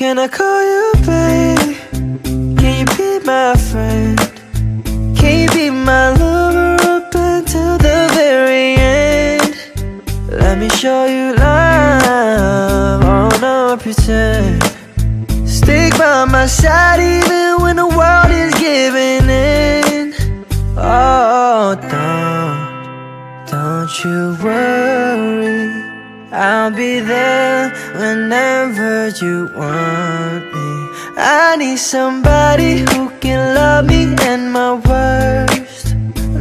Can I call you babe? Can you be my friend? Can you be my lover up until the very end? Let me show you love, oh no pretend. Stick by my side even when the world is giving in. Oh, don't you worry, I'll be there whenever you want me. I need somebody who can love me and my worst.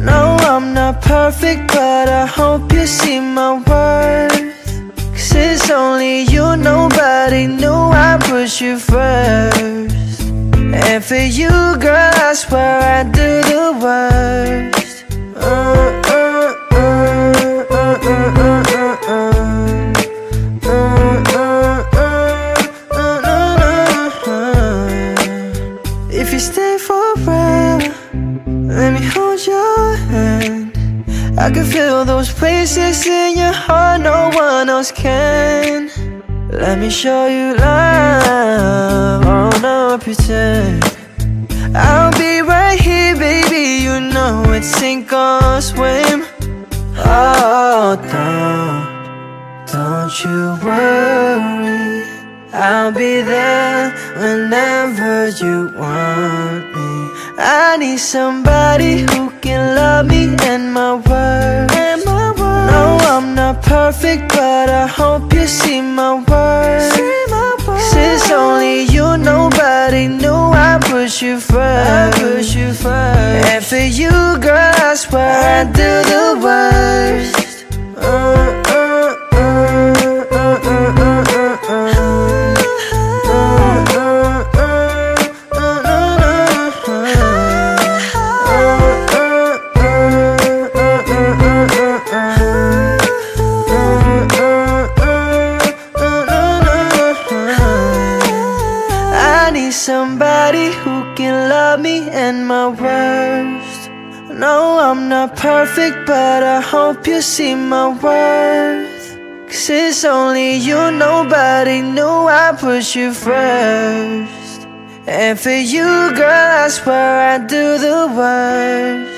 No, I'm not perfect, but I hope you see my worth. 'Cause it's only you, nobody knew I put you first. And for you, girl, I swear I do the worst. If you stay forever, let me hold your hand. I can feel those places in your heart no one else can. Let me show you love, oh no pretend. I'll be right here, baby, you know it's sink or swim. Oh, don't you worry, I'll be there whenever you want me. I need somebody who can love me and my worth. No, I'm not perfect, but I hope you see my worth. 'Cause it's only you, nobody knew I put you first. And for you, girl, I swear I do the worst. Somebody who can love me and my worst. No, I'm not perfect, but I hope you see my worth. 'Cause it's only you, nobody knew I put you first. And for you, girl, I swear I do the worst.